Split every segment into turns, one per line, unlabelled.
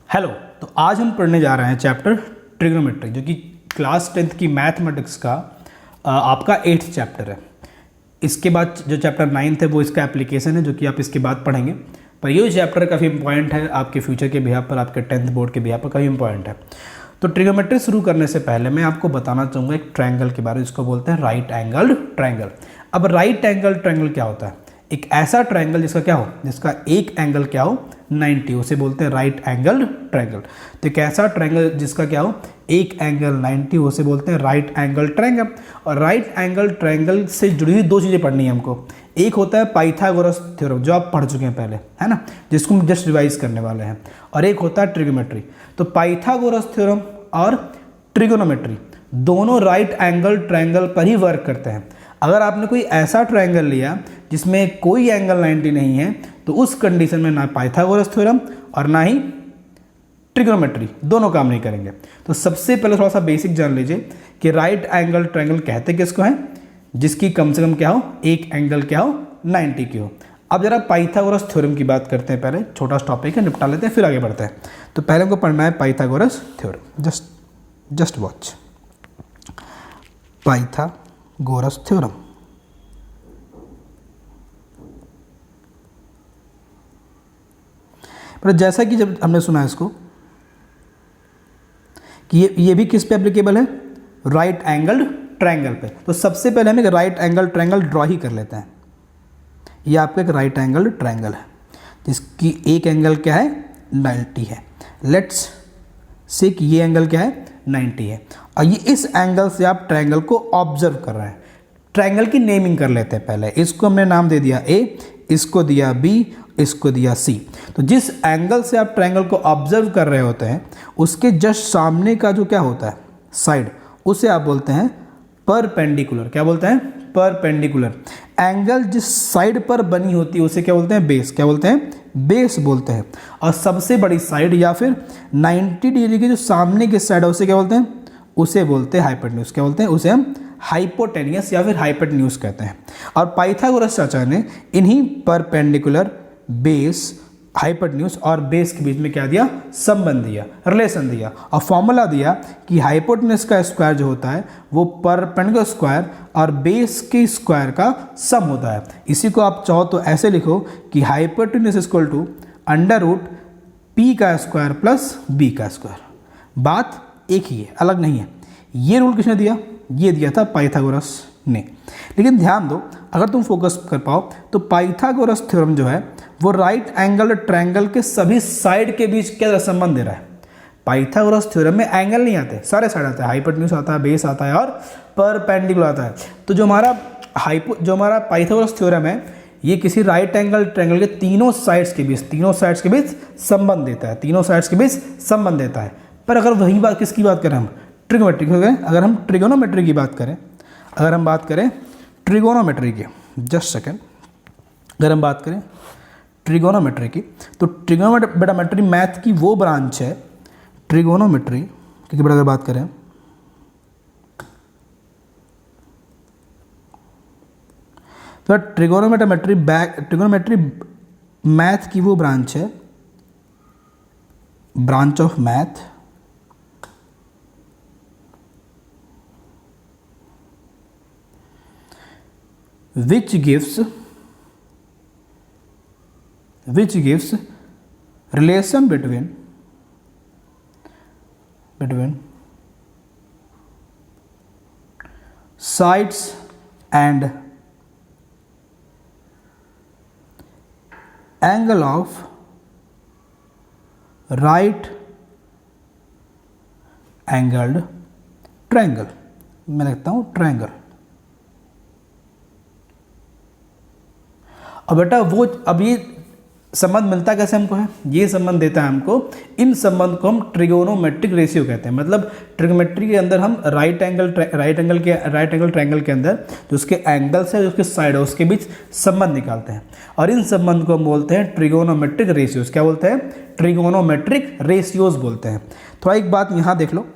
Hello. तो आज हम पढ़ने जा रहे हैं चैप्टर ट्रिग्नोमेट्री, जो कि क्लास 10th की मैथमेटिक्स का आपका 8th चैप्टर है। इसके बाद जो चैप्टर 9th है वो इसका एप्लीकेशन है, जो कि आप इसके बाद पढ़ेंगे। पर ये चैप्टर काफ़ी इंपॉर्टेंट है आपके फ्यूचर के बिहाफ पर, आपके 10th बोर्ड के बिहाफ पर काफ़ी इंपॉर्टेंट है। तो ट्रिग्नोमेट्री शुरू करने से पहले मैं आपको बताना चाहूँगा एक ट्रायंगल के बारे में, जिसको बोलते हैं राइट एंगल्ड ट्रायंगल। अब राइट एंगल ट्रायंगल क्या होता है? एक ऐसा ट्रायंगल जिसका क्या हो, जिसका एक एंगल क्या हो 90, उसे बोलते हैं राइट एंगल ट्रायंगल। तो एक ऐसा ट्रायंगल जिसका क्या हो एक एंगल 90, उसे बोलते हैं राइट एंगल ट्रायंगल। और राइट एंगल ट्रायंगल से जुड़ी हुई दो चीज़ें पढ़नी है हमको। एक होता है पाइथागोरस थ्योरम, जो आप पढ़ चुके हैं पहले, है ना, जिसको हम जस्ट रिवाइज करने वाले हैं। और एक होता है ट्रिग्नोमेट्री। तो पाइथागोरस थ्योरम और ट्रिग्नोमेट्री दोनों राइट एंगल ट्रायंगल पर ही वर्क करते हैं। अगर आपने कोई ऐसा ट्रायंगल लिया जिसमें कोई एंगल 90 नहीं है, तो उस कंडीशन में ना पाइथागोरस थ्योरम और ना ही ट्रिग्नोमेट्री दोनों काम नहीं करेंगे। तो सबसे पहले थोड़ा सा बेसिक जान लीजिए कि राइट एंगल ट्रायंगल कहते किसको हैं, जिसकी कम से कम क्या हो एक एंगल क्या हो 90 की हो। अब जरा पाइथागोरस थ्योरम की बात करते हैं। पहले छोटा सा टॉपिक है, निपटा लेते हैं, फिर आगे बढ़ते हैं। तो पहले हमको पढ़ना है Pythagoras theorem. Just watch Pythagoras theorem. पर जैसा कि जब हमने सुना है इसको कि ये भी किस पे एप्लीकेबल है, राइट एंगल ट्रायंगल पे। तो सबसे पहले हम एक राइट एंगल ट्रायंगल ड्रॉ ही कर लेते हैं। ये आपका एक राइट एंगल ट्रायंगल है जिसकी एक एंगल क्या है 90 है। लेट्स से कि ये एंगल क्या है 90 है, और ये इस एंगल से आप ट्रायंगल को ऑब्जर्व कर रहे हैं। ट्रायंगल की नेमिंग कर लेते हैं पहले। इसको हमने नाम दे दिया ए, इसको दिया बी, इसको दिया सी। तो जिस एंगल से आप ट्रायंगल को ऑब्जर्व कर रहे होते हैं उसके जस्ट सामने का जो क्या होता है साइड, उसे आप बोलते हैं परपेंडिकुलर। क्या बोलते हैं? परपेंडिकुलर। एंगल जिस साइड पर बनी होती है उसे क्या बोलते हैं बेस। क्या बोलते हैं? बेस बोलते हैं। और सबसे बड़ी साइड या फिर 90 डिग्री की जो सामने की साइड है उसे क्या बोलते हैं? उसे बोलते हैं हाइपोटेन्यूज। क्या बोलते हैं? उसे हम हाइपोटेनियस या फिर हाइपोटेन्यूज कहते हैं। और पाइथागोरस चाचा ने इन्हीं परपेंडिकुलर, बेस, हाइपोटेन्यूज और बेस के बीच में क्या दिया? संबंध दिया, रिलेशन दिया, और फॉर्मूला दिया कि हाइपोटेन्यूज का स्क्वायर जो होता है वो परपेंडिकुलर स्क्वायर और बेस के स्क्वायर का सम होता है। इसी को आप चाहो तो ऐसे लिखो कि hypotenuse equal to under root P का स्क्वायर प्लस बी का स्क्वायर। बात एक ही है, अलग नहीं है। ये रूल किसने दिया? ये दिया था पाइथागोरस ने। लेकिन ध्यान दो, अगर तुम फोकस कर पाओ तो पाइथागोरस थ्योरम जो है वो राइट एंगल ट्रायंगल के सभी साइड के बीच क्या संबंध दे रहा है। पाइथागोरस थ्योरम में एंगल नहीं आते, सारे साइड आता है, हाइपोटेन्यूज आता है, बेस आता है और परपेंडिकुलर आता है। तो जो हमारा पाइथागोरस थ्योरम है ये किसी राइट एंगल ट्रायंगल के तीनों साइड्स के बीच संबंध देता है, तीनों साइड्स के बीच संबंध देता है। पर अगर वही बात किसकी बात करें हम, ट्रिग्नोमेट्री की, अगर हम ट्रिगोनोमेट्री की बात करें, अगर हम बात करें ट्रिगोनोमेट्री की, जस्ट सेकेंड, अगर हम बात करें ट्रिगोनोमेट्री की, तो ट्रिगोनोमेट्री मैथ की वो ब्रांच है ट्रिगोनोमेट्री की, अगर बात करें तो ट्रिगोनोमेट्री मैथ की वो ब्रांच है, branch of math which gives relation between sides and angle of right angled triangle। मैं लिखता हूँ ट्रायंगल। अब बेटा वो अब ये संबंध मिलता कैसे हमको है? ये संबंध देता है हमको, इन संबंध को हम ट्रिगोनोमेट्रिक रेशियो कहते हैं। मतलब ट्रिगोमेट्री के अंदर हम राइट एंगल ट्रायंगल के अंदर जो उसके एंगल्स है, जो उसके साइड है, उसके बीच संबंध निकालते हैं। और इन संबंध को हम बोलते हैं ट्रिगोनोमेट्रिक रेशियोज। क्या बोलते हैं? ट्रिगोनोमेट्रिक रेशियोज बोलते हैं। थोड़ा एक बात यहाँ देख लो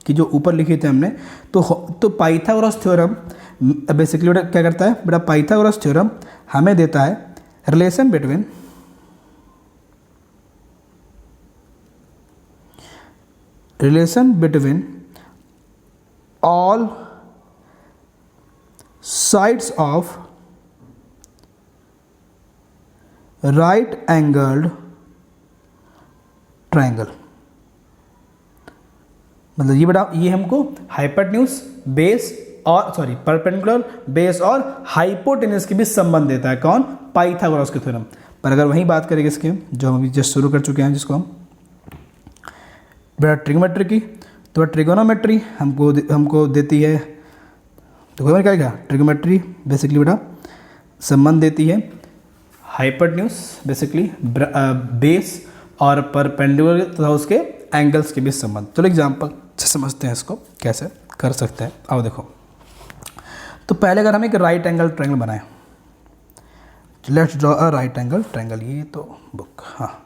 कि जो ऊपर लिखे थे हमने, तो पाइथागोरस थ्योरम बेसिकली बेटा क्या करता है? बेटा पाइथागोरस थ्योरम हमें देता है relation between relation between all sides of right angled triangle. मतलब ये बड़ा, ये हमको हाइपोटेन्यूज बेस और सॉरी परपेंडिकुलर बेस और हाइपोटेन्यूज के बीच संबंध देता है। कौन? पाइथागोरस के थ्योरम। पर अगर वहीं बात करेंगे इसके, जो हम अभी जस्ट शुरू कर चुके हैं, जिसको हम बेटा ट्रिग्नोमेट्री की, तो ट्रिगोनोमेट्री हमको देती है, तो क्या क्या ट्रिग्नोमेट्री बेसिकली बेटा संबंध देती है हाइपोटेन्यूज बेसिकली बेस और परपेंडिकुलर तथा उसके एंगल्स के बीच संबंध। चलो एग्जाम्पल से समझते हैं इसको कैसे कर सकते हैं। आओ देखो, तो पहले अगर हम एक राइट एंगल ट्रायंगल बनाएं, let's draw a right angle triangle. ये तो बुक, हाँ,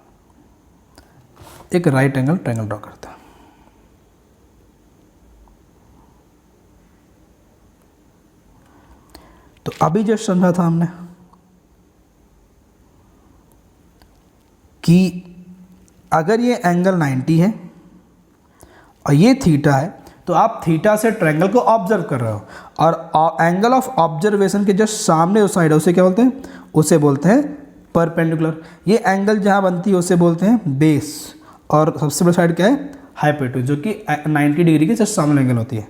एक राइट एंगल ट्रायंगल ड्रॉ करता है। तो अभी जो समझा था हमने कि अगर ये एंगल 90 है और ये थीटा है, तो आप थीटा से ट्रायंगल को ऑब्जर्व कर रहे हो, और एंगल ऑफ ऑब्जर्वेशन के जस्ट सामने उस साइड है, उसे क्या बोलते हैं? उसे बोलते हैं परपेंडिकुलर। ये एंगल जहाँ बनती है उसे बोलते हैं बेस, और सबसे बड़ी साइड क्या है? हाइपोटेन्यूज, जो कि 90 डिग्री के जस्ट सामने एंगल होती है।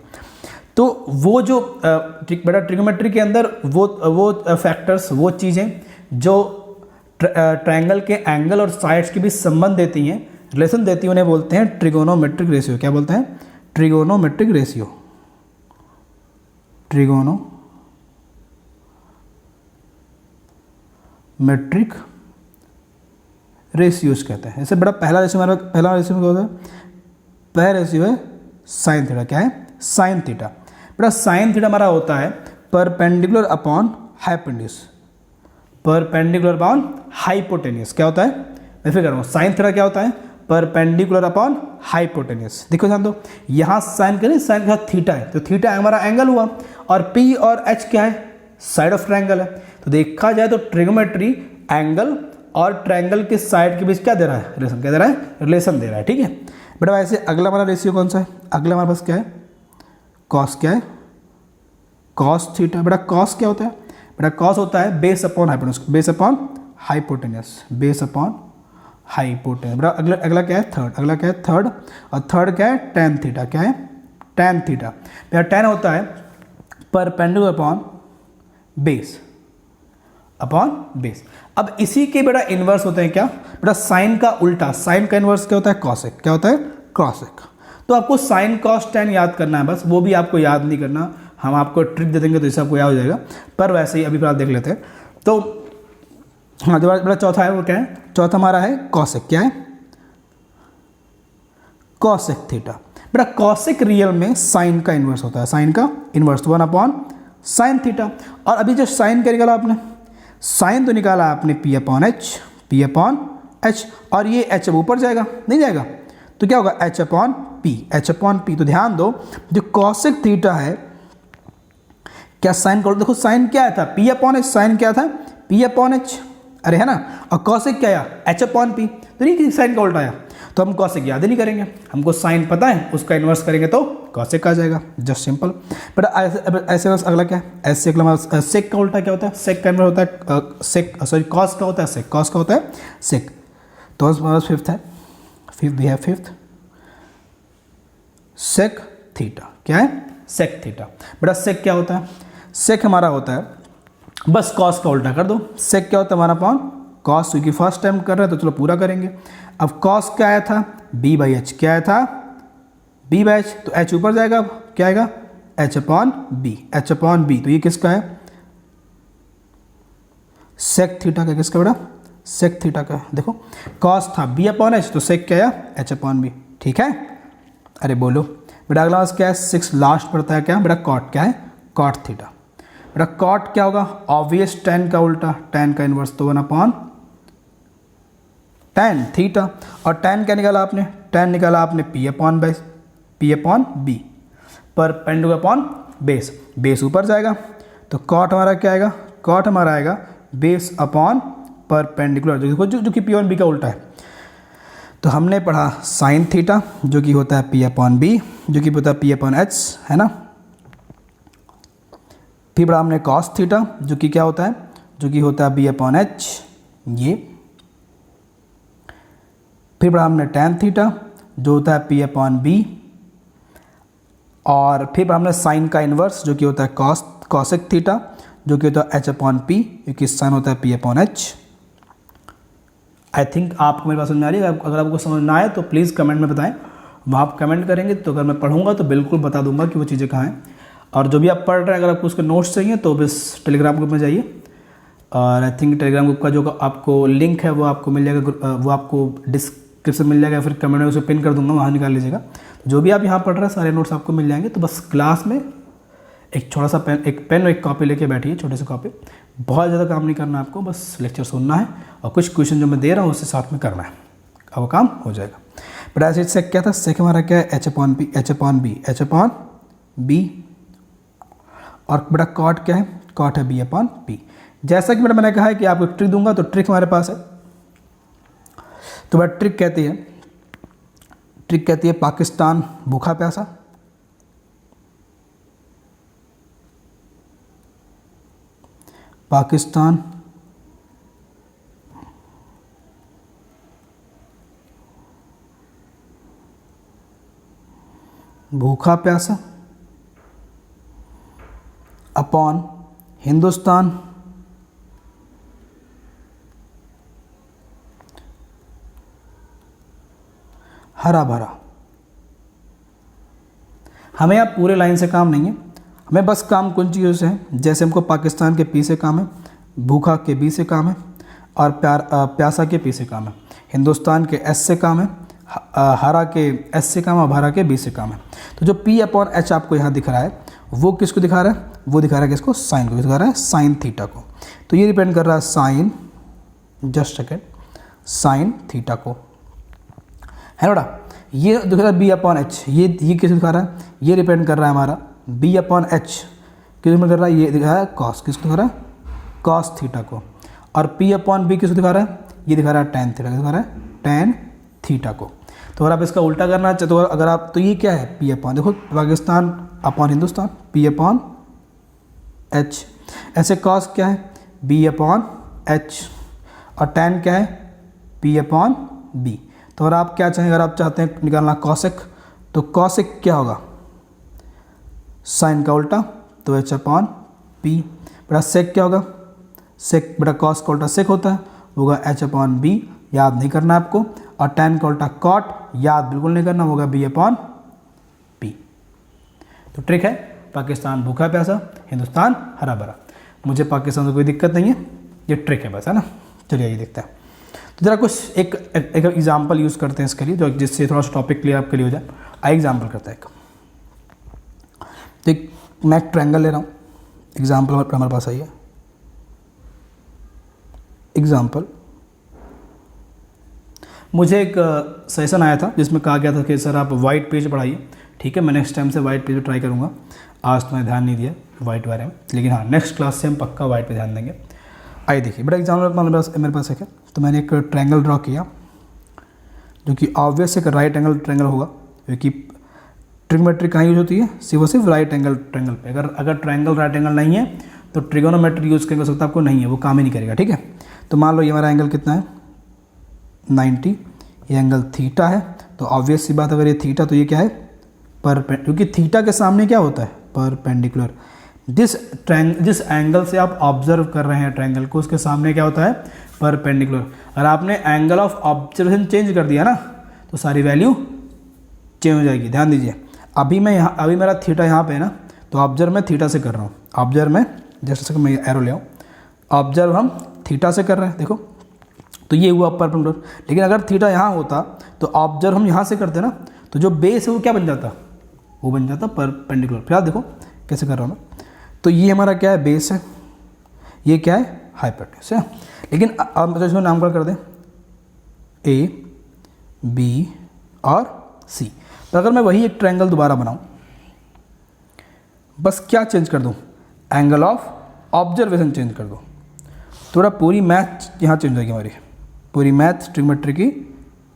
तो वो जो बेटा ट्रिग्नोमेट्री के अंदर वो फैक्टर्स, वो चीज़ें जो ट्रायंगल के एंगल और साइड्स के बीच संबंध देती हैं, रिलेशन देती हैं, उन्हें बोलते हैं ट्रिगोनोमेट्रिक रेशियो। क्या बोलते हैं? Trigonometric ratio. ट्रिगोनोमेट्रिक रेशियोज कहते हैं। जैसे बड़ा पहला रेशियो हमारा, पहला रेशियो क्या होता है? पहला रेशियो है साइन थीटा। क्या है? Sine theta. बेटा साइन थीटा हमारा होता है perpendicular upon hypotenuse, perpendicular upon hypotenuse. क्या होता है? मैं फिर कर रहा हूँ, साइन थीटा क्या होता है? Perpendicular upon hypotenuse. देखो ध्यान दो, यहाँ साइन करें, साइन के साथ थीटा है, तो थीटा हमारा एंगल हुआ, और पी और एच क्या है? साइड ऑफ ट्रायंगल है। तो देखा जाए तो ट्रिग्नोमेट्री एंगल और ट्रायंगल के साइड के बीच क्या दे रहा है? रिलेशन। क्या दे रहा है? रिलेशन दे रहा है। ठीक है बेटा। वैसे अगला हमारा रेशियो कौन सा है? अगला हमारे पास क्या है? कॉस। क्या है? Cos theta. बेटा कॉस क्या होता है? बेटा कॉस होता है base upon hypotenuse, base upon hypotenuse, base upon hypotenuse. बेटा अगला क्या है? थर्ड। अगला क्या है? थर्ड। और थर्ड क्या है? Tan theta. क्या है? Tan theta. बेटा टेन होता है perpendicular upon base, upon base. अब इसी के बेटा इन्वर्स होते हैं क्या? बेटा साइन का उल्टा, साइन का इन्वर्स क्या होता है? कॉसेक। क्या होता है? कॉसेक। तो आपको साइन कॉस टेन याद करना है बस, वो भी आपको याद नहीं करना, हम आपको ट्रिक दे देंगे तो इससे आपको याद हो जाएगा। पर वैसे ही अभी फिलहाल देख लेते हैं। तो हाँ, जो बड़ा चौथा है वो क्या है? चौथा हमारा है कॉसेक। क्या है? Cosec theta. बेटा कॉसेक रियल में साइन का इन्वर्स होता है, साइन का इन्वर्स 1 अपॉन साइन थीटा। और अभी जो साइन क्या निकाला आपने? साइन तो निकाला आपने P upon H, P upon H, और ये एच अब ऊपर जाएगा, नहीं जाएगा, तो क्या होगा? H upon P, H upon P. तो ध्यान दो, जो कॉसेक थीटा है, क्या साइन का, देखो साइन क्या था? P upon H. साइन क्या था? पी अपॉन एच, अरे है ना। और कॉसेक क्या आया? H upon P. तो नहीं कि साइन का उल्टा आया, तो हम कॉसेक याद ही नहीं करेंगे, हमको साइन पता है, उसका इन्वर्स करेंगे तो कॉसेक आ जाएगा, जस्ट सिंपल। बट ऐसे बस अगला क्या है? ऐसे अगला सेक का उल्टा क्या होता है? सेक का इन्वर्स होता है सेक, सॉरी कॉस का होता है सेक, कॉस का होता है सेक। तो हमारा फिफ्थ है, फिफ्थ भी है, फिफ्थ सेक थीटा। क्या है? Sec theta. बेटा सेक क्या होता है? सेक हमारा होता है बस कॉस का उल्टा कर दो। सेक क्या होता है हमारा? अपॉन कॉस, क्योंकि फर्स्ट टाइम कर रहे हैं तो चलो पूरा करेंगे। अब कॉस क्या आया था? B by H. क्या आया था? B by H. तो एच ऊपर जाएगा, अब क्या आएगा? H upon B, H upon B. तो ये किसका है? सेक थीटा का। किसका बेटा? सेक थीटा का। देखो कॉस था बी अपॉन एच, तो सेक क्या आया? H upon B. ठीक है, अरे बोलो बेटा। अगला क्या है? 6 लास्ट पड़ता है क्या बेटा? कॉट। क्या है? Cot theta. बेटा कॉट क्या होगा? ऑब्वियस टेन का उल्टा, टेन का इन्वर्स, तो 1 अपॉन टेन थीटा। और टेन क्या निकाला आपने? टेन निकाला आपने P upon base, P upon B, perpendicular upon base, base ऊपर जाएगा, तो कॉट हमारा क्या आएगा? कॉट हमारा आएगा बेस अपॉन परपेंडिकुलर, जो कि पी ऑन बी का उल्टा है। तो हमने पढ़ा साइन थीटा जो कि होता है P/B, जो कि होता है P/H, है ना। फिर पढ़ा हमने कॉस थीटा जो कि क्या होता है, जो कि होता है B/H, ये। फिर पढ़ा हमने टैन थीटा जो होता है P/B, और फिर हमने साइन का इन्वर्स जो कि होता है कॉसेक थीटा जो कि होता है H/P, क्योंकि साइन होता है P/H। आई थिंक आपको मेरी बात समझ में आ रही है। अगर आपको समझ ना आए तो प्लीज़ कमेंट में बताएं, वहाँ आप कमेंट करेंगे तो अगर मैं पढ़ूंगा तो बिल्कुल बता दूंगा कि वो चीज़ें कहाँ हैं। और जो भी आप पढ़ रहे हैं अगर आपको उसके नोट्स चाहिए तो बस टेलीग्राम ग्रुप में जाइए, और आई थिंक टेलीग्राम ग्रुप का जो आपको लिंक है वो आपको मिल जाएगा, वो आपको डिस्क्रिप्शन मिल जाएगा, फिर कमेंट में उसे पिन कर दूंगा, वहाँ निकाल लीजिएगा। जो भी आप यहाँ पढ़ रहे हैं सारे नोट्स आपको मिल जाएंगे। तो बस क्लास में एक छोटा सा पेन और एक कॉपी लेके बैठिए, छोटे से कॉपी। बहुत ज़्यादा काम नहीं करना आपको, बस लेक्चर सुनना है और कुछ क्वेश्चन जो मैं दे रहा हूँ उससे साथ में करना है, अब वो काम हो जाएगा। बट ऐसे सेक क्या था, सेक हमारा क्या है H/B, और बेटा कॉट क्या है, कॉट है B/P। जैसा कि मैंने कहा है कि आपको ट्रिक दूंगा, तो ट्रिक हमारे पास है। तो बेटा ट्रिक कहती है पाकिस्तान भूखा प्यासा, पाकिस्तान भूखा प्यासा अपॉन हिंदुस्तान हरा भरा। हमें अब पूरे लाइन से काम नहीं है, हमें बस काम कुछ चीज़ों से है। जैसे हमको पाकिस्तान के पी से काम है, भूखा के बी से काम है, और प्यासा के पी से काम है, हिंदुस्तान के एस से काम है, हरा के एस से काम है, और भरा के बी से काम है। तो जो P/H आपको यहाँ दिख रहा है वो किसको दिखा रहा है, वो दिखा रहा है किसको, साइन को दिखा रहा है, साइन थीटा को। तो ये डिपेंड कर रहा है sine, just second, sine theta को, है ना बेटा। ये दिख रहा है B/H, ये किसको दिखा रहा है, ये डिपेंड कर रहा है हमारा B/H किस में कर रहा है, ये दिखा रहा है कॉस, किसको दिखा रहा है, कॉस थीटा को। और P/B किसको दिखा रहा है, ये दिखा रहा है टैन थीटा, दिखा रहा है टैन थीटा को। तो अगर आप इसका उल्टा करना चाहते हो, अगर आप, तो ये क्या है P/, देखो पाकिस्तान अपॉन हिंदुस्तान, P/H। ऐसे कॉस क्या है B/H, और टैन क्या है P/B। तो अगर आप क्या चाहें, अगर आप चाहते हैं निकालना कॉसेक, तो कॉसेक क्या होगा, साइन का उल्टा, तो H/P। बेटा सेक क्या होगा, सेक बेटा कॉस का उल्टा सेक होता है, होगा H/B, याद नहीं करना आपको। और टैन का उल्टा कॉट, याद बिल्कुल नहीं करना, होगा B/P। तो ट्रिक है पाकिस्तान भूखा प्यासा, हिंदुस्तान हरा भरा। मुझे पाकिस्तान से कोई दिक्कत नहीं है, ये ट्रिक है बस, है ना। चलिए ये देखते हैं। तो ज़रा कुछ एक एग्जाम्पल यूज़ करते हैं इसके लिए, तो जिससे थोड़ा सा टॉपिक क्लियर आपके लिए हो जाए। आइए एग्जाम्पल करते हैं एक। तो मैं एक ट्रायंगल ले रहा हूँ, एग्जाम्पल हमारे पास आई है। एग्जाम्पल, मुझे एक सेशन आया था जिसमें कहा गया था कि सर आप वाइट पेज पढ़ाइए। ठीक है, मैं नेक्स्ट टाइम से वाइट पेज ट्राई करूँगा। आज तो मैंने ध्यान नहीं दिया वाइट बारे में, लेकिन हाँ नेक्स्ट क्लास से हम पक्का वाइट पे ध्यान देंगे। आइए देखिए बेटा, एग्जाम्पल मेरे पास है। तो मैंने एक ट्रायंगल ड्रॉ किया जो कि ऑब्वियस एक राइट एंगल ट्रायंगल होगा, क्योंकि ट्रिग्नोमेट्री कहाँ यूज होती है, सिर्फ राइट एंगल ट्रायंगल पे। अगर ट्रायंगल राइट एंगल नहीं है तो ट्रिगोनोमेट्री यूज़ करके सकता आपको नहीं है, वो काम ही नहीं करेगा। ठीक है, तो मान लो ये हमारा एंगल कितना है 90, ये एंगल थीटा है। तो ऑब्वियस सी बात, अगर ये थीटा तो ये क्या है क्योंकि थीटा के सामने क्या होता है परपेंडिकुलर। जिस एंगल से आप ऑब्जर्व कर रहे हैं ट्रायंगल को, उसके सामने क्या होता है परपेंडिकुलर। अगर आपने एंगल ऑफ ऑब्जर्वेशन चेंज कर दिया ना तो सारी वैल्यू चेंज हो जाएगी। ध्यान दीजिए, अभी मेरा थीटा यहाँ पे है ना, तो ऑब्जर्व मैं थीटा से कर रहा हूँ। ऑब्जर्व में जैसे मैं एरो ले आऊँ, ऑब्जर्व हम थीटा से कर रहे हैं, देखो तो ये हुआ परपेंडिकुलर। लेकिन अगर थीटा यहाँ होता तो ऑब्जर्व हम यहाँ से करते ना, तो जो बेस है वो क्या बन जाता, वो बन जाता परपेंडिकुलर। फिर आप देखो कैसे कर रहा हूँ मैं। तो ये हमारा क्या है बेस है, ये क्या है हाइपोटेन्यूस है। लेकिन अब तो इसको नामकरण कर दें A, B और C। तो अगर मैं वही एक ट्रायंगल दोबारा बनाऊं, बस क्या चेंज कर दूं, एंगल ऑफ ऑब्जर्वेशन चेंज कर दूं, थोड़ा पूरी मैथ यहाँ चेंज हो जाएगी हमारी, पूरी मैथ ट्रिग्नोमेट्री की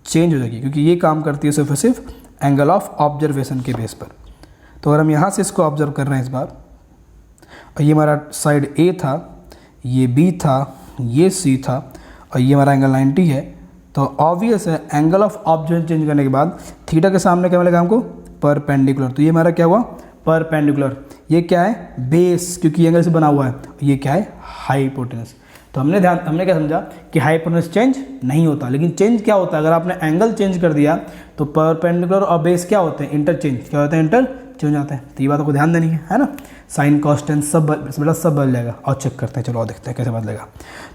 चेंज हो जाएगी, क्योंकि ये काम करती है सिर्फ एंगल ऑफ ऑब्जर्वेशन के बेस पर। तो अगर हम यहाँ से इसको ऑब्जर्व कर रहे हैं इस बार, और ये हमारा साइड ए था, ये बी था, ये सी था, और ये हमारा एंगल 90 है, तो ऑब्वियस है एंगल ऑफ ऑब्जर्वेशन चेंज करने के बाद थीटा के सामने क्या मिलेगा हमको, परपेंडिकुलर। तो ये हमारा क्या हुआ, परपेंडिकुलर। ये क्या है, बेस, क्योंकि एंगल से बना हुआ है। ये क्या है, हाइपोटेनस। तो हमने क्या समझा कि हाइपोटेनस चेंज नहीं होता, लेकिन चेंज क्या होता है, अगर आपने एंगल चेंज कर दिया तो परपेंडिकुलर और बेस क्या होते हैं, इंटरचेंज, क्या होते हैं, इंटरचेंज हो जाते हैं। तो ये बातों को ध्यान देनी है ना। साइन कॉस टेन सब बेटा सब बदल जाएगा। और चेक करते हैं, चलो और देखते हैं कैसे बदलेगा।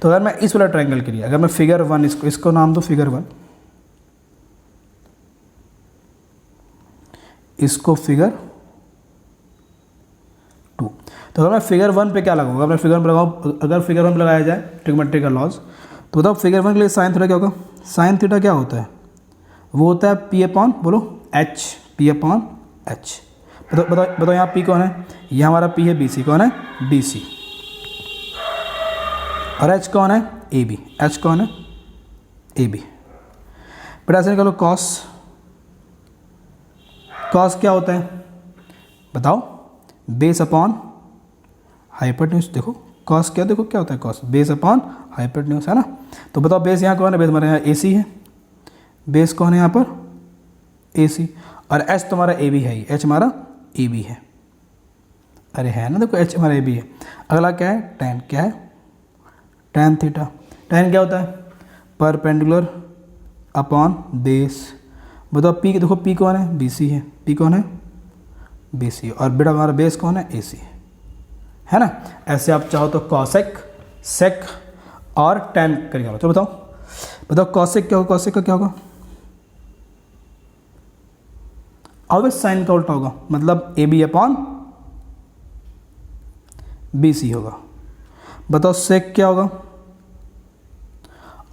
तो अगर मैं इस वाला ट्रायंगल के लिए, अगर मैं फिगर 1 इसको नाम दो फिगर 1, इसको फिगर 2। तो अगर मैं फिगर 1 पे क्या लगाऊंगा, अगर मैं फिगर 1 पे लगाऊँ, अगर फिगर 1 पे लगाया जाए ट्रिग्नोमेट्री का लॉज, तो बताओ फिगर 1 के लिए साइन थीटा क्या होगा। साइन थीटा क्या होता है, वो होता है पी अपॉन, बोलो एच, पी अपॉन एच। बताओ यहाँ पी कौन है, ये हमारा पी है, बी सी कौन है, बी सी, और एच कौन है, ए बी, एच कौन है, ए बी। बेटा ऐसे निकालो कॉस, कॉस क्या होता है बताओ, बेस अपॉन हाइपोटेन्यूज। देखो कॉस क्या, देखो क्या होता है कॉस, बेस अपॉन हाइपोटेन्यूज, है ना। तो बताओ बेस यहाँ कौन है, बेस हमारे यहाँ ए सी है, बेस कौन है यहाँ पर, ए सी, और एच तुम्हारा ए बी है, एच हमारा ए बी है, अरे है ना, देखो एच हमारा ए बी है। अगला क्या है, टैन, क्या है, टैन थीटा। टैन क्या होता है, परपेंडिकुलर अपॉन बेस। बताओ पी, देखो पी कौन है, बी सी है, पी कौन है, बी सी, और बेटा हमारा बेस कौन है, ए सी है ना। ऐसे आप चाहो तो कॉसेक, सेक और टैन कर निकालो। चलो बताओ कॉसेक क्या होगा, कॉसेक का क्या होगा, ऑब्वियस साइन का उल्टा होगा, मतलब A B upon B C होगा। बताओ सेक क्या होगा,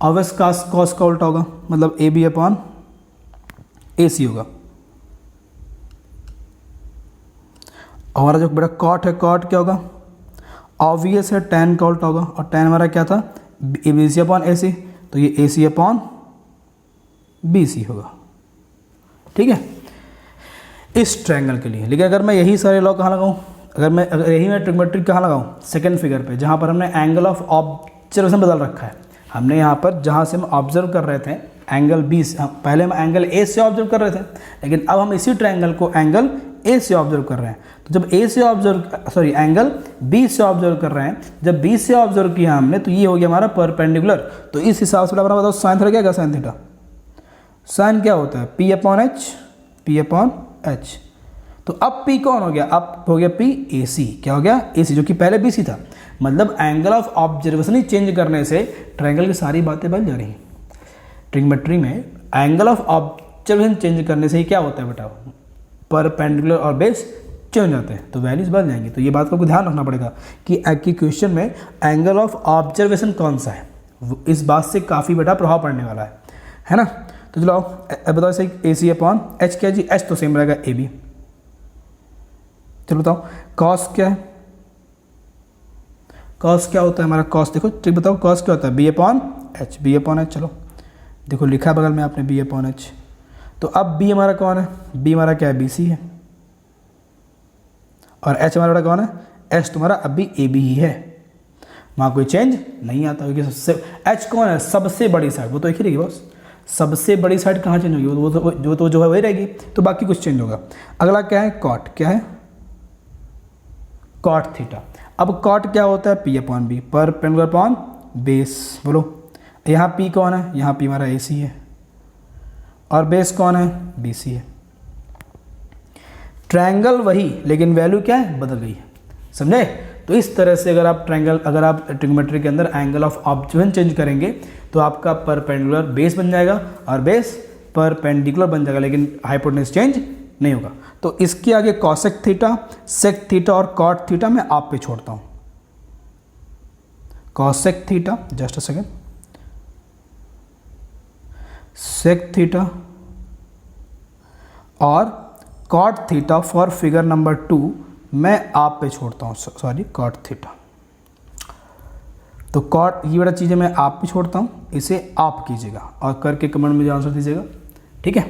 ऑब्वियस कॉस का उल्टा होगा, मतलब ए बी अपॉन ए सी होगा। हमारा जो बड़ा कॉट है, कॉट क्या होगा, ऑब्वियस है टैन का उल्टा होगा, और टैन हमारा क्या था, ए बी सी अपॉन ए सी, तो ये ए सी अपॉन बी सी होगा, ठीक है, इस ट्रायंगल के लिए। लेकिन अगर मैं यही सारे लॉ कहाँ लगाऊँ, अगर यही मैं ट्रिग्नोमेट्री कहाँ लगाऊँ, सेकंड फिगर पे, जहाँ पर हमने एंगल ऑफ ऑब्जर्वेशन बदल रखा है। हमने यहाँ पर जहाँ से हम ऑब्जर्व कर रहे थे एंगल बी से, पहले हम एंगल ए से ऑब्जर्व कर रहे थे, लेकिन अब हम इसी ट्रायंगल को एंगल ए से ऑब्जर्व कर रहे हैं। तो जब ए से एंगल बी से ऑब्जर्व कर रहे हैं, जब बी से ऑब्जर्व किया हमने, तो ये हो गया हमारा परपेंडिकुलर। तो इस हिसाब से बताओ साइन थीटा क्या, साइन थीटा, साइन क्या होता है, P upon H, P upon H. तो अब पी कौन हो गया, अब हो गया पी ए सी, क्या हो गया, ए सी, जो कि पहले बी सी था। मतलब angle of observation he change करने से ट्रायंगल की सारी बातें बदल जा रही हैं। ट्रिग्नोमेट्री में एंगल ऑफ ऑब्जर्वेशन चेंज करने से ही क्या होता है बेटा, परपेंडिकुलर और बेस चेंज हो जाते हैं, तो वैल्यूज बदल जाएंगी। तो ये बात को ध्यान रखना पड़ेगा कि क्वेश्चन में एंगल ऑफ ऑब्जर्वेशन कौन सा है, इस बात से काफ़ी बेटा प्रभाव पड़ने वाला है ना। तो चलो बताओ सही, ए सी अपॉन एच क्या जी, एच तो सेम रहेगा ए बी। चलो बताओ कॉस क्या है, कॉस क्या होता है हमारा, कॉस देखो ठीक बताओ, कॉस क्या होता है, B upon H, B upon H. चलो देखो लिखा बगल में आपने बी अपॉन एच। तो अब बी हमारा कौन है, बी हमारा क्या है, बी सी है, और एच हमारा कौन है, एच तुम्हारा अब भी ए बी ही है, वहाँ कोई चेंज नहीं आता, क्योंकि सबसे एच कौन है, सबसे बड़ी साइड, वो तो एक ही रहेगी बस, सबसे बड़ी साइड कहाँ चेंज होगी, वो जो है वही रहेगी, तो बाकी कुछ चेंज होगा। अगला क्या है, कॉट, क्या है, कॉट थीटा। अब कॉट क्या होता है, P upon B, perpendicular upon base. बोलो यहाँ पी कौन है, यहाँ पी हमारा ए सी है, और बेस कौन है, बी सी है। ट्रायंगल वही, लेकिन वैल्यू क्या है, बदल गई है, समझे। तो इस तरह से अगर आप ट्रिग्नोमेट्री के अंदर एंगल ऑफ ऑब्जर्वेशन चेंज करेंगे तो आपका परपेंडिकुलर बेस बन जाएगा और बेस परपेंडिकुलर बन जाएगा, लेकिन हाइपोटेन्यूज चेंज नहीं होगा। तो इसके आगे कॉसेक थीटा, सेक थीटा और कॉट थीटा मैं आप पे छोड़ता हूं। Cosec theta, just a second, sec theta और cot theta for figure number 2 मैं आप पे छोड़ता हूं, सॉरी कॉट थीटा। तो कॉट ये वाला चीज़ें मैं आप भी छोड़ता हूँ, इसे आप कीजिएगा और करके कमेंट में आंसर दीजिएगा, ठीक है।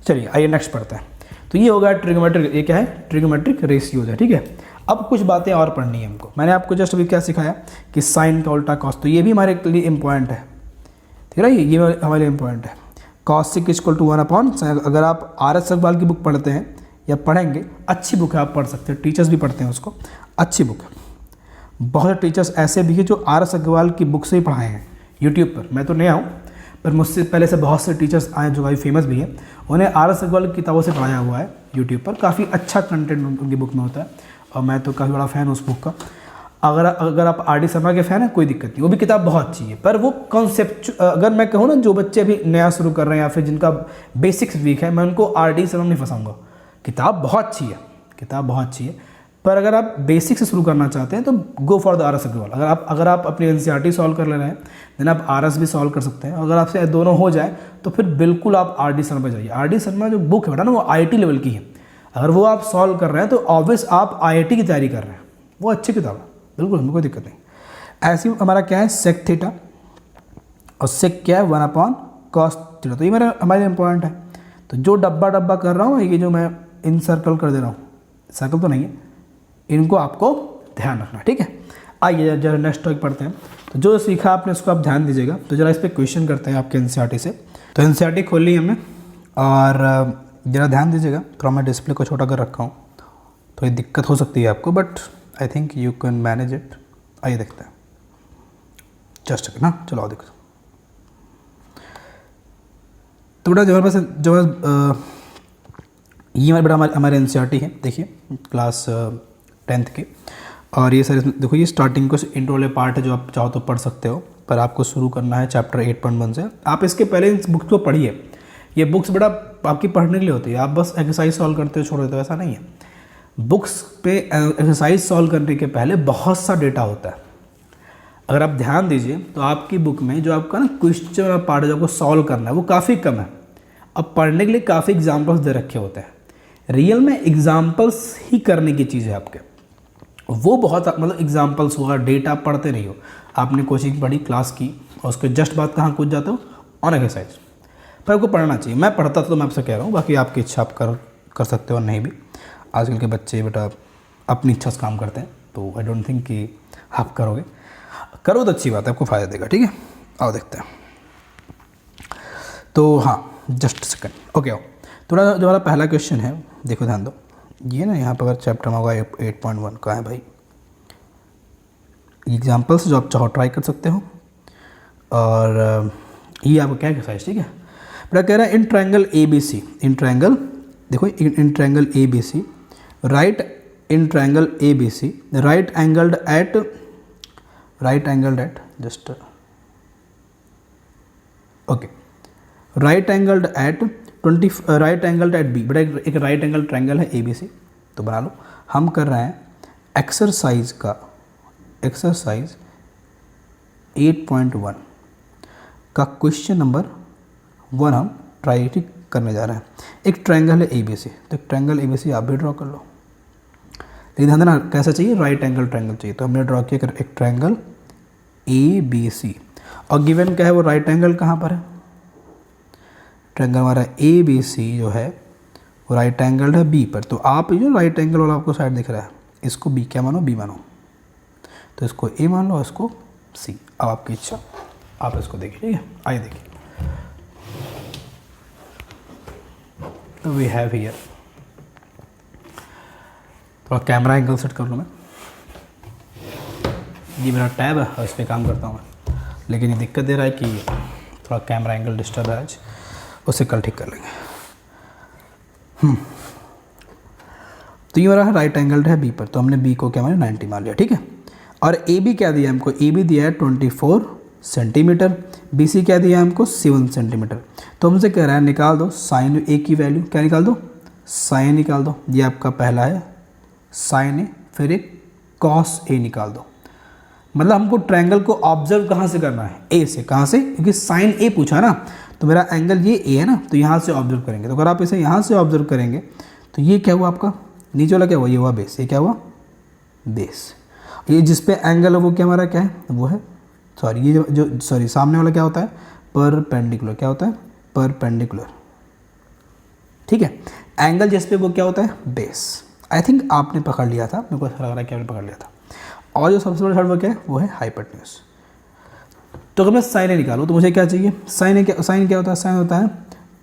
चलिए आइए नेक्स्ट पढ़ते हैं। तो ये होगा ट्रिग्नोमेट्रिक, ये क्या है, ट्रिग्नोमेट्रिक रेशियोज है, ठीक है। अब कुछ बातें और पढ़नी है हमको। मैंने आपको जस्ट अभी क्या सिखाया कि साइन का उल्टा कॉस, तो ये भी हमारे लिए इम्पॉर्टेंट है, ठीक है। ये हमारे लिए इम्पॉर्टेंट है। कॉस सिक इक्वल टू 1/, अगर आप RS अग्रवाल की बुक पढ़ते हैं या पढ़ेंगे, अच्छी बुक है, आप पढ़ सकते हैं, टीचर्स भी पढ़ते हैं उसको, अच्छी बुक है। बहुत से टीचर्स ऐसे भी हैं जो RS अग्रवाल की बुक से ही पढ़ाए हैं यूट्यूब पर। मैं तो नहीं आऊँ, पर मुझसे पहले से बहुत से टीचर्स आए जो काफ़ी फेमस भी हैं, उन्हें RS अग्रवाल की किताबों से पढ़ाया हुआ है यूट्यूब पर। काफ़ी अच्छा कंटेंट उनकी बुक में होता है और मैं तो काफ़ी बड़ा फ़ैन हूँ उस बुक का। अगर आप RD शर्मा के फ़ैन हैं, कोई दिक्कत नहीं, वो भी किताब बहुत अच्छी है। पर वो कॉन्सेप्ट, अगर मैं कहूँ ना, जो बच्चे अभी नया शुरू कर रहे हैं या फिर जिनका बेसिक्स वीक है, मैं उनको RD शर्मा नहीं फंसाऊँगा। किताब बहुत अच्छी है, किताब बहुत अच्छी है, पर अगर आप बेसिक से शुरू करना चाहते हैं तो go for the RS Agarwal. अगर आप अपनी NCERT सॉल्व कर ले रहे हैं, देन आप RS भी सॉल्व कर सकते हैं। अगर आपसे दोनों हो जाए तो फिर बिल्कुल आप RD शर्मा पे जाइए। RD शर्मा जो बुक है बेटा ना, वो IIT लेवल की है। अगर वो आप सॉल्व कर रहे हैं तो ऑब्वियस आप IIT की तैयारी कर रहे हैं, वो अच्छी किताब है, बिल्कुल, हमें कोई दिक्कत नहीं। ऐसी हमारा क्या है, सेक थीटा, और सेक क्या है, 1/cos थीटा। तो ये हमारे इंपॉर्टेंट है। तो जो डब्बा कर रहा हूँ, ये जो मैं इन सर्कल कर दे रहा हूँ, सर्कल तो नहीं है, इनको आपको ध्यान रखना, ठीक है। आइए जरा नेक्स्ट टॉपिक पढ़ते हैं। तो जो सीखा आपने उसको आप ध्यान दीजिएगा। तो जरा इस पर क्वेश्चन करते हैं आपके NCERT से। तो NCERT खोल ली हमने और ज़रा ध्यान दीजिएगा। थोड़ा मैं डिस्प्ले को छोटा कर रखा हूँ, थोड़ी दिक्कत हो सकती है आपको, but I think you can manage it. आइए देखते हैं, जस्ट ना, चलो आओ देखो। तो बेटा ये हमारे NCERT है, देखिए क्लास 10th के। और ये सर देखो, ये स्टार्टिंग को इंट्रो वाले पार्ट है, जो आप चाहो तो पढ़ सकते हो, पर आपको शुरू करना है चैप्टर 8.1 से। आप इसके पहले इन बुक्स को पढ़िए। ये बुक्स बेटा आपकी पढ़ने के लिए होती है, आप बस एक्सरसाइज सॉल्व करते हो छोड़ देते हो, ऐसा नहीं है। बुक्स पे एक्सरसाइज सॉल्व करने के पहले बहुत सा डेटा होता है। अगर आप ध्यान दीजिए तो आपकी बुक में जो आपका ना क्वेश्चन वाला पार्ट जो आपको सॉल्व करना है वो काफ़ी कम है। अब पढ़ने के लिए काफ़ी एग्जाम्पल्स दे रखे होते हैं। रियल में एग्जाम्पल्स ही करने की चीज़ है आपके, वो बहुत, मतलब एग्जाम्पल्स होगा, डेटा पढ़ते नहीं हो। आपने कोचिंग पढ़ी, क्लास की, और उसके जस्ट बाद कहाँ कूद जाते हो, ऑन एक्सरसाइज। पर आपको पढ़ना चाहिए। मैं पढ़ता था तो मैं आपसे कह रहा हूँ, बाकी आपकी इच्छा आप कर सकते हो और नहीं भी। आजकल के बच्चे बेटा अपनी इच्छा से काम करते हैं, तो आई डोंट थिंक कि आप करोगे। करो तो अच्छी बात है, आपको फ़ायदा देगा, ठीक है। आओ देखते हैं। तो हाँ, जस्ट सेकंड, ओके आओ। थोड़ा जो हमारा पहला क्वेश्चन है, देखो ध्यान दो। ये ना यहाँ पर अगर चैप्टर में होगा 8.1 का है भाई, एग्जाम्पल्स जो आप चाहो ट्राई कर सकते हो। और ये आपको क्या एक्सरसाइज, ठीक है। बेटा कह रहा है in triangle ABC, in triangle, देखो in triangle ABC, right in triangle ABC, right angled at just okay, right angled at 20, right angled at B। बेटा एक राइट एंगल ट्रायंगल है ABC, तो बना लो। हम कर रहे हैं एक्सरसाइज 8.1 का क्वेश्चन नंबर 1 हम ट्राई करने जा रहे हैं। एक ट्रायंगल है ABC, तो एक ट्रायंगल ABC आप भी ड्रॉ कर लो। लेकिन ध्यान देना कैसा चाहिए, राइट एंगल ट्रायंगल चाहिए। तो हमने ड्रॉ किया एक ट्रायंगल ABC, और गिवन क्या है, वो राइट एंगल कहाँ पर है, ट्रायंगल हमारा ABC जो है वो राइट एंगल है B पर। तो आप जो राइट एंगल वाला आपको साइड दिख रहा है, इसको B क्या मानो, B मानो। तो इसको A मान लो, इसको C। अब आपकी इच्छा, आप इसको देखिए, ठीक है। आइए देखिए, तो वी हैव हियर, थोड़ा कैमरा एंगल सेट कर लो। मैं ये मेरा टैब है और इस पर काम करता हूँ मैं, लेकिन ये दिक्कत दे रहा है कि थोड़ा कैमरा एंगल डिस्टर्ब है आज, उसे कल ठीक कर लेंगे। तो ये मेरा राइट एंगल है B पर, तो हमने B को क्या माना, 90 मान लिया, ठीक है। और AB क्या दिया हमको, AB दिया है 24 सेंटीमीटर, BC क्या दिया है हमको, 7 सेंटीमीटर। तो हमसे कह रहा है निकाल दो साइन A की वैल्यू, क्या निकाल दो, साइन निकाल दो। ये आपका पहला है साइन A, फिर एक कॉस A निकाल दो। मतलब हमको ट्रायंगल को ऑब्जर्व कहाँ से करना है, A से। कहाँ से, क्योंकि साइन A पूछा ना, तो मेरा एंगल ये A है ना, तो यहाँ से ऑब्जर्व करेंगे। तो अगर आप इसे यहाँ से ऑब्जर्व करेंगे तो ये क्या हुआ आपका, नीचे वाला क्या हुआ, ये हुआ बेस। ये क्या हुआ, बेस। ये जिस पे एंगल है वो क्या हमारा क्या है, वो है सॉरी ये जो सॉरी सामने वाला क्या होता है, परपेंडिकुलर, क्या होता है, परपेंडिकुलर, ठीक है। एंगल जिस पे वो क्या होता है, बेस। आई थिंक आपने पकड़ लिया था, मेरे को ऐसा लग रहा है कि आपने पकड़ लिया था। और जो सबसे बड़ा शॉर्ट वो क्या है, वो है हाइपोटेन्यूज। तो अगर मैं साइन ए निकालूँ तो मुझे क्या चाहिए, साइन क्या होता है, साइन होता है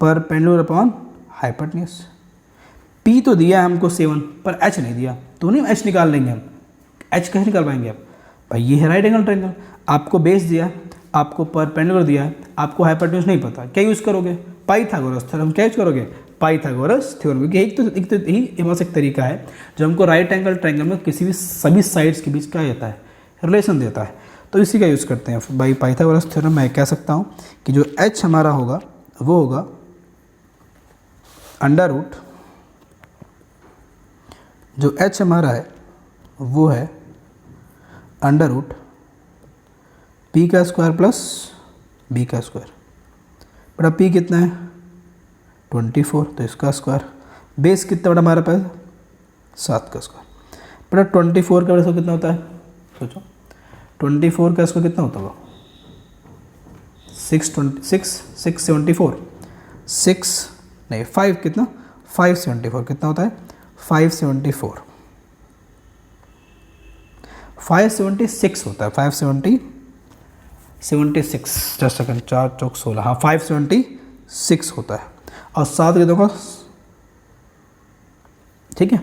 परपेंडिकुलर अपॉन हाइपोटेन्यूज। पी तो दिया है हमको 7 पर एच नहीं दिया, तो नहीं एच निकाल लेंगे हम, एच कैसे निकाल पाएंगे आप भाई, ये है राइट एंगल ट्रायंगल। आपको बेस दिया, आपको परपेंडिकुलर दिया है, आपको हाइपोटेन्यूज नहीं पता, क्या यूज़ करोगे, पाइथागोरस थ्योरम। क्या यूज करोगे, पाइथागोरस थ्योरम, क्योंकि एक तो यही बस एक तरीका है जो हमको राइट एंगल ट्रायंगल में किसी भी सभी साइड्स के बीच क्या देता है, रिलेशन देता है। तो इसी का यूज़ करते हैं बाई पाइथागोरस थ्योरम। मैं कह सकता हूँ कि जो एच हमारा होगा वो होगा अंडर रूट, जो एच हमारा है वो है अंडर रूट पी का स्क्वायर प्लस बी का स्क्वायर। बड़ा पी कितना है 24, तो इसका स्क्वायर। बेस कितना बड़ा हमारे पास 7 का स्क्वायर। बड़ा 24 का स्क्वायर कितना होता है, सोचो 24 का स्क्वायर कितना होता होगा 674 5 कितना 574 कितना होता है 574 576 होता है 576 जस्ट सेकंड 4 चौक 16, हाँ 576 होता है। और 7 के दोगा, ठीक है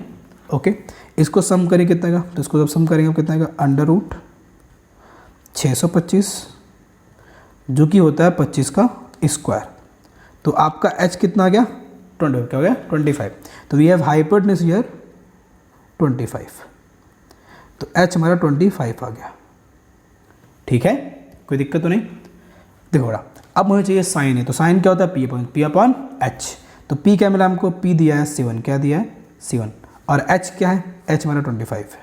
ओके। इसको सम करेंगे कितना का, तो इसको जब सम करेंगे कितना का अंडर रूट 625 जो कि होता है 25 का स्क्वायर। तो आपका h कितना आ गया 20, क्या हो गया 25। तो वी हैव हाइपोटेन्यूज हियर 25, तो h हमारा 25 आ गया, ठीक है कोई दिक्कत तो नहीं। देखो बड़ा अब मुझे चाहिए साइन है, तो साइन क्या होता है पी अपॉन एच। तो p क्या मिला हमको, p दिया है 7, क्या दिया है 7, और h क्या है, h हमारा 25 है।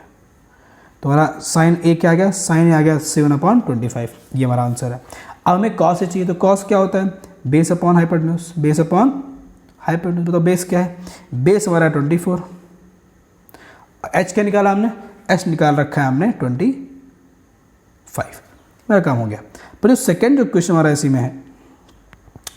तो हमारा साइन ए क्या आ गया, साइन ए आ गया 7/25, ये हमारा आंसर है। अब हमें कॉस चाहिए, तो कॉस क्या होता है base upon hypotenuse, base upon hypotenuse. तो बेस क्या है, बेस हमारा 24, एच क्या निकाला हमने, एच निकाल रखा है हमने 25, मेरा काम हो गया। पर जो सेकंड जो क्वेश्चन हमारा इसी में है,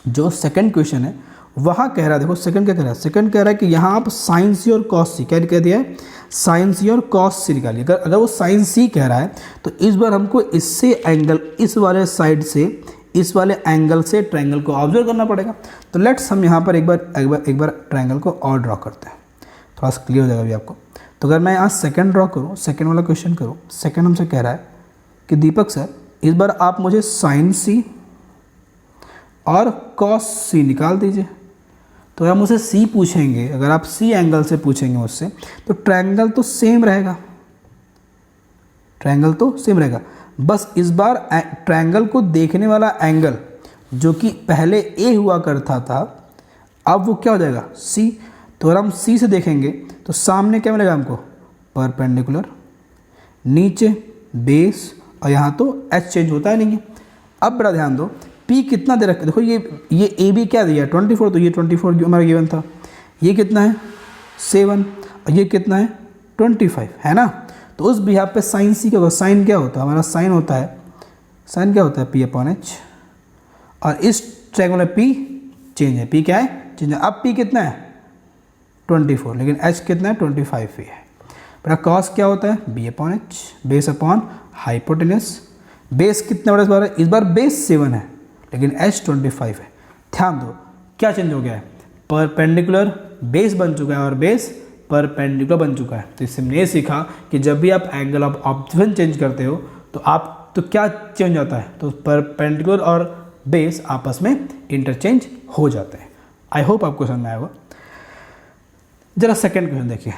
जो सेकंड क्वेश्चन है वहाँ कह रहा है, देखो सेकंड क्या कह रहा है, सेकंड कह रहा है कि यहाँ आप साइन सी और कॉस सी, क्या कह दिया है साइन सी और कॉस सी निकालिए। अगर वो साइन सी कह रहा है तो इस बार हमको इससे एंगल, इस वाले साइड से इस वाले एंगल से ट्रायंगल को ऑब्जर्व करना पड़ेगा। तो लेट्स हम यहाँ पर एक बार ट्रायंगल को और ड्रॉ करते हैं, थोड़ा सा क्लियर हो जाएगा अभी आपको। तो अगर मैं यहाँ सेकंड ड्रॉ करूँ, सेकंड वाला क्वेश्चन करूँ, सेकंड हमसे कह रहा है कि दीपक सर इस बार आप मुझे साइन सी और कॉस सी निकाल दीजिए। तो अगर मुझसे सी पूछेंगे, अगर आप सी एंगल से पूछेंगे मुझसे, तो ट्रायंगल तो सेम रहेगा, ट्रायंगल तो सेम रहेगा। बस इस बार ट्रायंगल को देखने वाला एंगल जो कि पहले ए हुआ करता था, अब वो क्या हो जाएगा सी। तो अगर हम सी से देखेंगे तो सामने क्या मिलेगा हमको परपेंडिकुलर, नीचे बेस, और यहाँ तो एच चेंज होता है नहीं है। अब बड़ा ध्यान दो P कितना दे रखा है, देखो ये ए बी क्या दिया 24, तो ये 24 हमारा गिवन था, ये कितना है 7, और ये कितना है 25 है ना। तो उस बिहार पे साइन सी क्या होगा, साइन क्या होता है हमारा, साइन होता है, साइन क्या होता है P अपॉन एच, और इस ट्रायंगल में P चेंज है, P क्या है चेंज है। अब P कितना है 24, लेकिन H कितना है 25 ही है। बड़ा कॉस क्या होता है B upon H, base upon hypotenuse. Base कितना बड़ा इस बार, इस बार बेस 7 है लेकिन H 25 है। ध्यान दो क्या चेंज हो गया है, परपेंडिकुलर बेस बन चुका है और बेस परपेंडिकुलर बन चुका है। तो इससे हमने ये सीखा कि जब भी आप एंगल ऑफ ऑब्जर्वेशन चेंज करते हो तो आप तो क्या चेंज होता है, तो परपेंडिकुलर और बेस आपस में इंटरचेंज हो जाते हैं। आई होप आपको समझ में आएगा। जरा सेकेंड क्वेश्चन देखिए,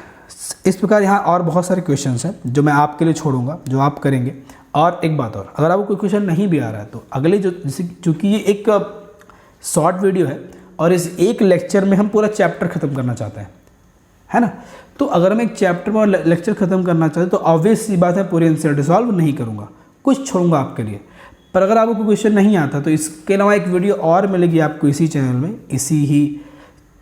इस प्रकार यहाँ और बहुत सारे क्वेश्चंस हैं जो मैं आपके लिए छोड़ूंगा, जो आप करेंगे। और एक बात और, अगर आपको कोई क्वेश्चन नहीं भी आ रहा है तो अगले जो जैसे चूँकि ये एक शॉर्ट वीडियो है और इस एक लेक्चर में हम पूरा चैप्टर ख़त्म करना चाहते हैं, है ना। तो अगर मैं एक चैप्टर में लेक्चर ख़त्म करना चाहता हूँ तो ऑब्वियस सी बात है पूरे आंसर डिसॉल्व नहीं करूँगा, कुछ छोड़ूंगा आपके लिए। पर अगर आपको कोई क्वेश्चन नहीं आता तो इसके अलावा एक वीडियो और मिलेगी आपको इसी चैनल में, इसी ही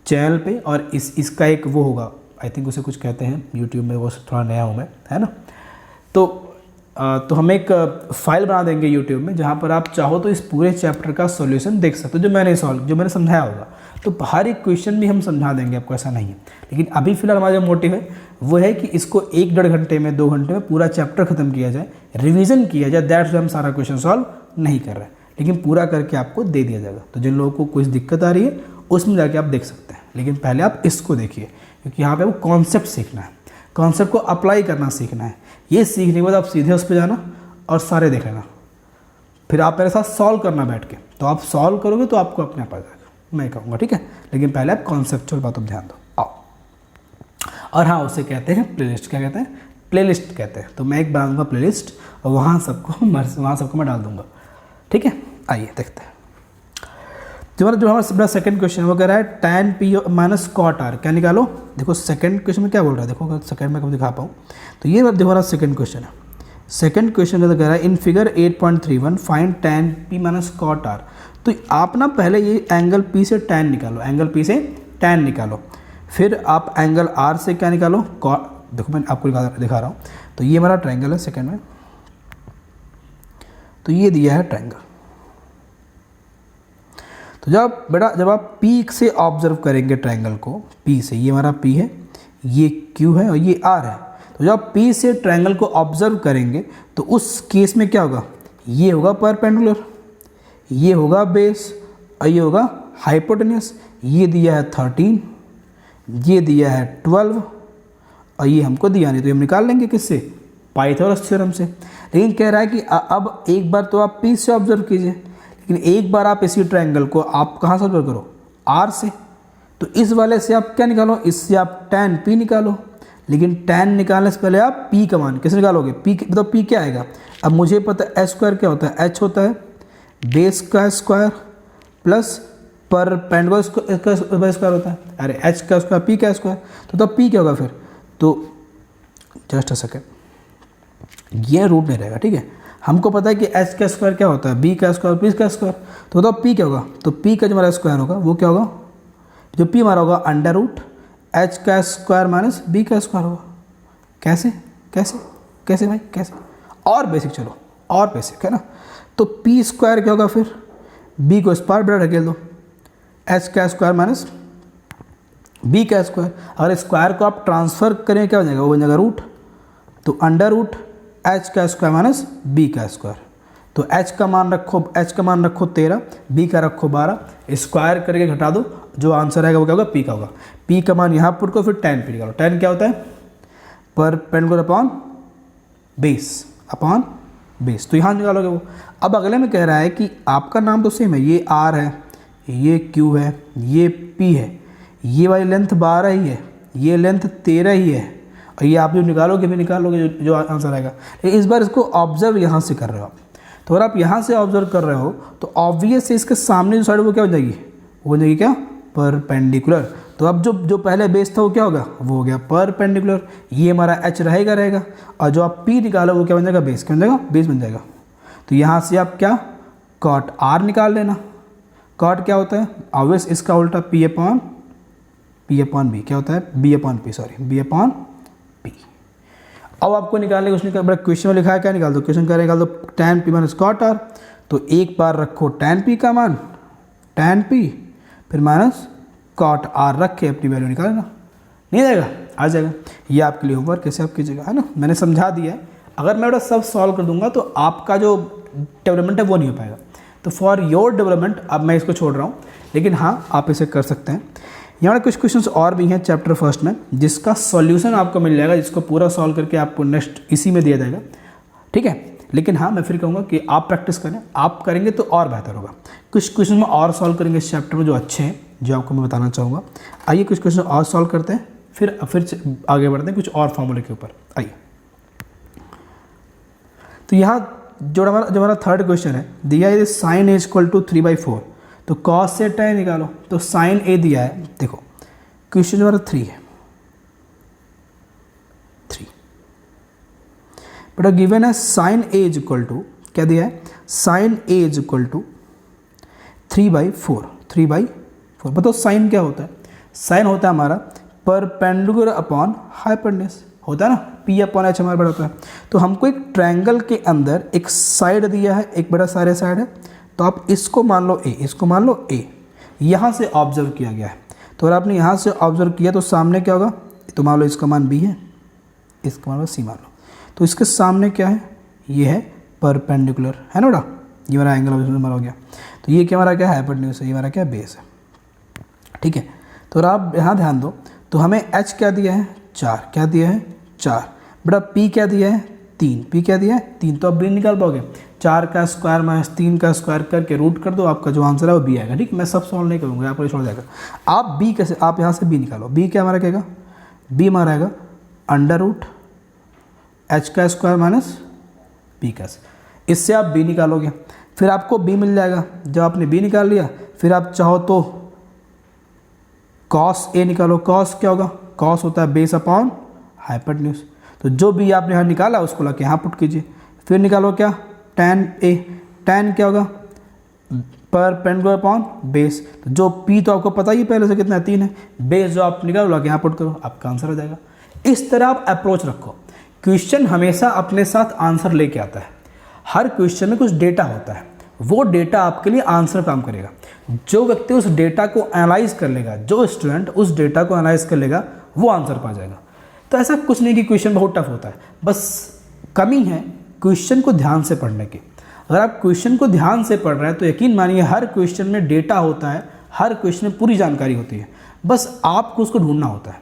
चैनल पे, और इसका एक वो होगा, आई थिंक उसे कुछ कहते हैं यूट्यूब में, वो थोड़ा नया हूँ मैं, है ना। तो तो हम एक फाइल बना देंगे यूट्यूब में, जहाँ पर आप चाहो तो इस पूरे चैप्टर का सॉल्यूशन देख सकते हो, जो मैंने समझाया होगा। तो हर एक क्वेश्चन भी हम समझा देंगे आपको, ऐसा नहीं है। लेकिन अभी फिलहाल हमारा जो मोटिव है वो है कि इसको 1-1.5 घंटे में, 2 घंटे में पूरा चैप्टर खत्म किया जाए, रिवीजन किया जाए। दैट्स हम सारा क्वेश्चन सॉल्व नहीं कर रहे हैं, लेकिन पूरा करके आपको दे दिया जाएगा। तो जिन लोगों को कुछ दिक्कत आ रही है उसमें जाके आप देख सकते हैं, लेकिन पहले आप इसको देखिए, क्योंकि यहाँ पे वो कॉन्सेप्ट सीखना है, कॉन्सेप्ट को अप्लाई करना सीखना है। ये सीखने के बाद आप सीधे उस पर जाना और सारे देख लेना, फिर आप मेरे साथ सॉल्व करना बैठ के। तो आप सॉल्व करोगे तो आपको अपने आप आ जाएगा, मैं कहूँगा, ठीक है। लेकिन पहले आप कॉन्सेप्चुअल बातों पर ध्यान दो, आओ। और हाँ, उसे कहते हैं प्लेलिस्ट। क्या कहते हैं? प्लेलिस्ट कहते हैं। तो मैं एक बना दूँगा प्लेलिस्ट, और वहाँ सबको मैं डाल दूँगा, ठीक है। आइए देखते हैं। जो हमारा सेकंड क्वेश्चन वो कह रहा है tan p minus cot R, क्या निकालो। देखो सेकंड क्वेश्चन में क्या बोल रहा है, देखो अगर सेकंड में कब दिखा पाऊँ तो ये देखो हमारा सेकंड क्वेश्चन है। सेकंड क्वेश्चन में तो कह रहा है in figure 8.31 find tan p minus cot R. तो आप ना पहले ये एंगल p से tan निकालो, एंगल p से tan निकालो, फिर आप एंगल r से क्या निकालो, कॉट। देखो मैं आपको दिखा रहा हूँ। तो ये हमारा ट्रायंगल है सेकंड में, तो ये दिया है ट्रायंगल। तो जब आप P से ऑब्जर्व करेंगे ट्रायंगल को, P से, ये हमारा P है, ये Q है और ये R है। तो जब आप P से ट्रायंगल को ऑब्जर्व करेंगे तो उस केस में क्या होगा, ये होगा परपेंडिकुलर, ये होगा बेस और ये होगा हाइपोटेन्यूस। ये दिया है 13, ये दिया है 12 और ये हमको दिया नहीं, तो हम निकाल लेंगे किससे, पाइथागोरस थ्योरम से। लेकिन कह रहा है कि अब एक बार तो आप P से ऑब्जर्व कीजिए, लेकिन एक बार आप इसी ट्रायंगल को आप कहाँ से ऑब्जर्व करो, R से। तो इस वाले से आप क्या निकालो, इससे आप tan P निकालो। लेकिन tan निकालने से पहले आप P का मान कैसे निकालोगे, P मतलब P क्या आएगा। अब मुझे पता है h स्क्वायर क्या होता है, h होता है बेस का स्क्वायर प्लस परपेंडिकुलर स्क्वायर होता है। अरे h का स्क्वायर P का स्क्वायर, तो तब P क्या होगा फिर। तो जस्ट अ सेकेंड, ये रूट नहीं रहेगा, ठीक है। हमको पता है कि h का स्क्वायर क्या होता है, b का स्क्वायर p का स्क्वायर। तो बताओ p क्या होगा, तो p का जो हमारा स्क्वायर होगा वो क्या होगा, जो p हमारा होगा अंडर रूट h का स्क्वायर माइनस b का स्क्वायर होगा। कैसे कैसे कैसे भाई कैसे, और बेसिक, चलो और बेसिक है ना। तो p स्क्वायर क्या होगा फिर, b को स्क्वायर बड़ा ढकेल दो, h का स्क्वायर माइनस b का स्क्वायर। अगर स्क्वायर को आप ट्रांसफर करें क्या हो जाएगा, वो बन जाएगा रूट। तो अंडर रूट h का स्क्वायर माइनस b का स्क्वायर। तो h का मान रखो 13, b का रखो 12, स्क्वायर करके घटा दो, जो आंसर आएगा वो क्या होगा, p का होगा। p का मान यहाँ पुट करो, फिर tan p निकालो। tan क्या होता है, परपेंडिकुलर अपॉन बेस, तो यहाँ निकालोगे वो। अब अगले में कह रहा है कि आपका नाम तो सेम है, ये r है, ये q है, ये p है, ये वाली लेंथ 12 ही है, ये लेंथ 13 ही है, और ये आप जो निकालोगे भी निकालोगे जो आंसर आएगा। लेकिन इस बार इसको ऑब्जर्व यहाँ से कर रहे हो आप। तो अगर आप यहाँ से ऑब्जर्व कर रहे हो तो ऑब्वियस है इसके सामने जो साइड वो क्या हो जाएगी, वो हो जाएगी क्या, परपेंडिकुलर। तो अब जो पहले बेस था वो क्या होगा, वो हो गया परपेंडिकुलर। ये हमारा h रहेगा, और जो आप p निकालो वो क्या बन जाएगा, बेस। क्या बन जाएगा, बेस बन जाएगा। तो यहाँ से आप क्या, कॉट r निकाल लेना। कॉट क्या होता है, ऑब्वियस इसका उल्टा p अपॉन b क्या होता है, b अपॉन p। अब आपको निकालने कुछ नहीं, बड़ा क्वेश्चन में लिखा है, क्या निकाल दो, क्वेश्चन का निकाल दो tan p minus cot r। तो एक बार रखो tan p का मान, tan p, फिर माइनस कॉट r रख के अपनी वैल्यू निकालना, नहीं जाएगा, आ जाएगा। ये आपके लिए होमवर्क, कैसे आप कीजिएगा, है ना। मैंने समझा दिया है, अगर मैं सब सॉल्व कर दूंगा तो आपका जो डेवलपमेंट है वो नहीं हो पाएगा। तो फॉर योर डेवलपमेंट अब मैं इसको छोड़ रहा हूँ, लेकिन हाँ आप इसे कर सकते हैं। यहाँ कुछ क्वेश्चंस और भी हैं चैप्टर फर्स्ट में, जिसका सॉल्यूशन आपको मिल जाएगा, जिसको पूरा सॉल्व करके आपको नेक्स्ट इसी में दिया जाएगा, ठीक है। लेकिन हाँ मैं फिर कहूँगा कि आप प्रैक्टिस करें, आप करेंगे तो और बेहतर होगा। कुछ क्वेश्चन में और सॉल्व करेंगे इस चैप्टर में जो अच्छे हैं, जो आपको मैं बताना चाहूँगा। आइए कुछ क्वेश्चन और सॉल्व करते हैं, फिर आगे बढ़ते हैं कुछ और फॉर्मूले के ऊपर। आइए, तो यहाँ जो हमारा थर्ड क्वेश्चन है, दिया है साइन ए इक्वल टू 3/4, तो कॉस से tan निकालो। तो साइन ए दिया है, देखो क्वेश्चन हमारा 3 है, 3 बट गिवन है साइन ए इक्वल टू, क्या दिया है, साइन ए इक्वल टू 3/4। बताओ साइन क्या होता है, साइन होता है हमारा परपेंडिकुलर अपॉन हाइपोटेन्यूज। होता है ना, पी अपॉन एच हमारे बड़ा होता है। तो हमको एक ट्रायंगल के अंदर एक साइड दिया है, एक बड़ा सारे साइड है, तो आप इसको मान लो ए, इसको मान लो ए, यहाँ से ऑब्जर्व किया गया है। तो अगर आपने यहाँ से ऑब्जर्व किया तो सामने क्या होगा, तो मान लो इसका मान बी है, इसका मान लो सी मान लो, तो इसके सामने क्या है, ये है परपेंडिकुलर, है ना बेटा, ये हमारा एंगल हमारा हो गया। तो ये क्या हमारा क्या है, हाइपोटेन्यूज है, ये हमारा क्या बेस है, ठीक है। तो अगर आप यहाँ ध्यान दो तो हमें एच क्या दिया है 4, क्या दिया है 4, बेटा पी क्या दिया है 3, पी क्या दिया है 3, तो आप बी निकाल पाओगे, 4 का स्क्वायर माइनस 3 का स्क्वायर करके रूट कर दो, आपका जो आंसर है वो बी आएगा, ठीक। मैं सब सॉल्व नहीं करूँगा, आपको छोड़ जाएगा। आप बी कैसे, आप यहाँ से बी निकालो, बी क्या हमारा कहेगा, बी हमारा आएगा अंडर रूट एच का स्क्वायर माइनस पी का, इससे आप बी निकालोगे, फिर आपको बी मिल जाएगा। जब आपने बी निकाल लिया फिर आप चाहो तो कॉस ए निकालो, कॉस क्या होगा, कॉस होता है बेस अपॉन हाइपोटेन्यूज, तो जो बी आपने यहाँ निकाला उसको लाके यहाँ पुट कीजिए, फिर निकालो क्या tan ए, tan क्या होगा परपेंडिकुलर अपॉन बेस, तो जो पी तो आपको पता ही पहले से कितना है 3 है, बेस जो आप निकालो लाके यहाँ पुट करो, आपका आंसर हो जाएगा। इस तरह आप अप्रोच रखो। क्वेश्चन हमेशा अपने साथ आंसर लेके आता है, हर क्वेश्चन में कुछ डेटा होता है, वो डेटा आपके लिए आंसर काम करेगा। जो व्यक्ति उस डेटा को एनालाइज कर लेगा, जो स्टूडेंट उस डेटा को एनालाइज कर लेगा वो आंसर पा जाएगा। तो ऐसा कुछ नहीं कि क्वेश्चन बहुत टफ होता है, बस कमी है क्वेश्चन को ध्यान से पढ़ने की। अगर आप क्वेश्चन को ध्यान से पढ़ रहे हैं तो यकीन मानिए हर क्वेश्चन में डेटा होता है, हर क्वेश्चन में पूरी जानकारी होती है, बस आपको उसको ढूंढना होता है।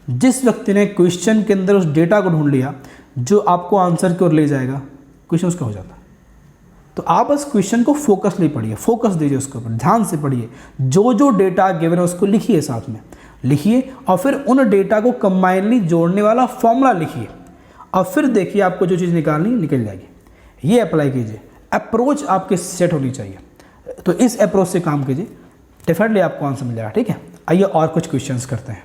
जिस व्यक्ति ने क्वेश्चन के अंदर उस डेटा को ढूंढ लिया जो आपको आंसर की ओर ले जाएगा, क्वेश्चन उसका हो जाता है। तो आप बस क्वेश्चन को फोकसली पढ़िए, फोकस दीजिए उसके ऊपर, ध्यान से पढ़िए, जो जो डेटा गिवन है उसको लिखिए, साथ में लिखिए, और फिर उन डेटा को कंबाइनली जोड़ने वाला फॉर्मूला लिखिए, और फिर देखिए आपको जो चीज़ निकालनी निकल जाएगी। ये अप्लाई कीजिए, अप्रोच आपके सेट होनी चाहिए। तो इस अप्रोच से काम कीजिए, डेफिनेटली आपको आंसर मिल जाएगा, ठीक है। आइए और कुछ क्वेश्चंस करते हैं।